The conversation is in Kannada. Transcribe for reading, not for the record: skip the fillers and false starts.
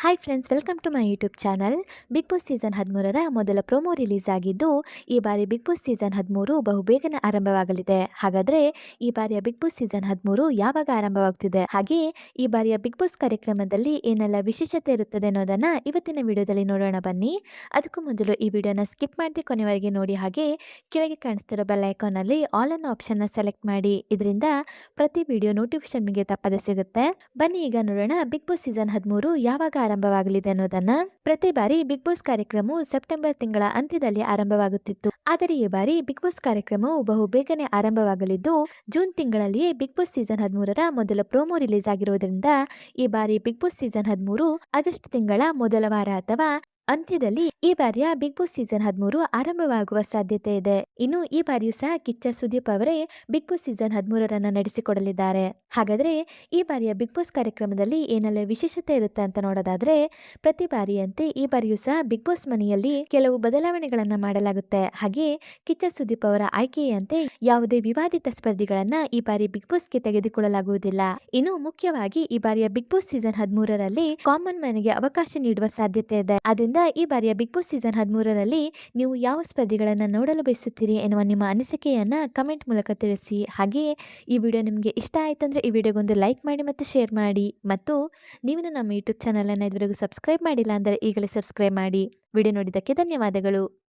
Hi friends, welcome to my YouTube channel. Big boss season 13ರ ಮೊದಲ ಪ್ರೊಮೋ ರಿಲೀಸ್ ಆಗಿದ್ದು, ಈ ಬಾರಿ ಬಿಗ್ ಬಾಸ್ ಸೀಸನ್ 13 ಬಹುಬೇಗನೆ ಆರಂಭವಾಗಲಿದೆ. ಹಾಗಾದ್ರೆ ಈ ಬಾರಿಯ ಬಿಗ್ ಬಾಸ್ ಸೀಸನ್ 13 ಯಾವಾಗ ಆರಂಭವಾಗ್ತಿದೆ, ಹಾಗೆ ಈ ಬಾರಿಯ ಬಿಗ್ ಬಾಸ್ ಕಾರ್ಯಕ್ರಮದಲ್ಲಿ ಏನೆಲ್ಲ ವಿಶೇಷತೆ ಇರುತ್ತದೆ ಅನ್ನೋದನ್ನ ಇವತ್ತಿನ ವಿಡಿಯೋದಲ್ಲಿ ನೋಡೋಣ ಬನ್ನಿ. ಅದಕ್ಕೂ ಮೊದಲು ಈ ವಿಡಿಯೋನ ಸ್ಕಿಪ್ ಮಾಡದೆ ಕೊನೆವರೆಗೆ ನೋಡಿ, ಹಾಗೆ ಕೆಳಗೆ ಕಾಣಿಸ್ತಿರೋ ಬೆಲ್ ಐಕಾನ್ ಅಲ್ಲಿ ಆಲ್ ಅನ್ನೋ ಆಪ್ಷನ್ ನ ಸೆಲೆಕ್ಟ್ ಮಾಡಿ. ಇದರಿಂದ ಪ್ರತಿ ವಿಡಿಯೋ ನೋಟಿಫಿಕೇಶನ್ ನಿಮಗೆ ತಪ್ಪದೆ ಸಿಗುತ್ತೆ. ಬನ್ನಿ ಈಗ ನೋಡೋಣ ಬಿಗ್ ಬಾಸ್ ಸೀಸನ್ 13 ಯಾವಾಗ ಆರಂಭವಾಗಲಿದೆ ಅನ್ನೋದನ್ನ. ಪ್ರತಿ ಬಾರಿ ಬಿಗ್ ಬಾಸ್ ಕಾರ್ಯಕ್ರಮವು ಸೆಪ್ಟೆಂಬರ್ ತಿಂಗಳ ಅಂತ್ಯದಲ್ಲಿ ಆರಂಭವಾಗುತ್ತಿತ್ತು. ಆದರೆ ಈ ಬಾರಿ ಬಿಗ್ ಬಾಸ್ ಕಾರ್ಯಕ್ರಮವು ಬಹು ಬೇಗನೆ ಆರಂಭವಾಗಲಿದ್ದು, ಜೂನ್ ತಿಂಗಳಲ್ಲಿಯೇ ಬಿಗ್ ಬಾಸ್ ಸೀಸನ್ 13ರ ಮೊದಲ ಪ್ರೋಮೋ ರಿಲೀಸ್ ಆಗಿರುವುದರಿಂದ ಈ ಬಾರಿ ಬಿಗ್ ಬಾಸ್ ಸೀಸನ್ 13 ಆಗಸ್ಟ್ ತಿಂಗಳ ಮೊದಲ ವಾರ ಅಥವಾ ಅಂತ್ಯದಲ್ಲಿ ಈ ಬಾರಿಯ ಬಿಗ್ ಬಾಸ್ ಸೀಸನ್ 13 ಆರಂಭವಾಗುವ ಸಾಧ್ಯತೆ ಇದೆ. ಇನ್ನು ಈ ಬಾರಿಯೂ ಸಹ ಕಿಚ್ಚ ಸುದೀಪ್ ಅವರೇ ಬಿಗ್ ಬಾಸ್ ಸೀಸನ್ 13ರನ್ನ ನಡೆಸಿಕೊಡಲಿದ್ದಾರೆ. ಹಾಗಾದ್ರೆ ಈ ಬಾರಿಯ ಬಿಗ್ ಬಾಸ್ ಕಾರ್ಯಕ್ರಮದಲ್ಲಿ ಏನೆಲ್ಲ ವಿಶೇಷತೆ ಇರುತ್ತೆ ಅಂತ ನೋಡೋದಾದ್ರೆ, ಪ್ರತಿ ಬಾರಿಯಂತೆ ಈ ಬಾರಿಯೂ ಸಹ ಬಿಗ್ ಬಾಸ್ ಮನೆಯಲ್ಲಿ ಕೆಲವು ಬದಲಾವಣೆಗಳನ್ನ ಮಾಡಲಾಗುತ್ತೆ. ಹಾಗೆ ಕಿಚ್ಚ ಸುದೀಪ್ ಅವರ ಆಯ್ಕೆಯಂತೆ ಯಾವುದೇ ವಿವಾದಿತ ಸ್ಪರ್ಧಿಗಳನ್ನ ಈ ಬಾರಿ ಬಿಗ್ ಬಾಸ್ಗೆ ತೆಗೆದುಕೊಳ್ಳಲಾಗುವುದಿಲ್ಲ. ಇನ್ನು ಮುಖ್ಯವಾಗಿ ಈ ಬಾರಿಯ ಬಿಗ್ ಬಾಸ್ ಸೀಸನ್ 13ರಲ್ಲಿ ಕಾಮನ್ ಮ್ಯಾನ್ಗೆ ಅವಕಾಶ ನೀಡುವ ಸಾಧ್ಯತೆ ಇದೆ. ಅದರಿಂದ ಈ ಬಾರಿಯ ಬಿಗ್ ಬಾಸ್ ಸೀಸನ್ 13ರಲ್ಲಿ ನೀವು ಯಾವ ಸ್ಪರ್ಧಿಗಳನ್ನ ನೋಡಲು ಬಯಸುತ್ತೀರಿ ಎನ್ನುವ ನಿಮ್ಮ ಅನಿಸಿಕೆಯನ್ನ ಕಮೆಂಟ್ ಮೂಲಕ ತಿಳಿಸಿ. ಹಾಗೆ ಈ ವಿಡಿಯೋ ನಿಮಗೆ ಇಷ್ಟ ಆಯ್ತು ಅಂದ್ರೆ ಈ ವಿಡಿಯೋಗೊಂದು ಲೈಕ್ ಮಾಡಿ ಮತ್ತು ಶೇರ್ ಮಾಡಿ. ಮತ್ತು ನೀವು ನಮ್ಮ ಯೂಟ್ಯೂಬ್ ಚಾನಲ್ ಅನ್ನು ಇದುವರೆಗೂ ಸಬ್ಸ್ಕ್ರೈಬ್ ಮಾಡಿಲ್ಲ ಅಂದರೆ ಈಗಲೇ ಸಬ್ಸ್ಕ್ರೈಬ್ ಮಾಡಿ. ವಿಡಿಯೋ ನೋಡಿದ್ದಕ್ಕೆ ಧನ್ಯವಾದಗಳು.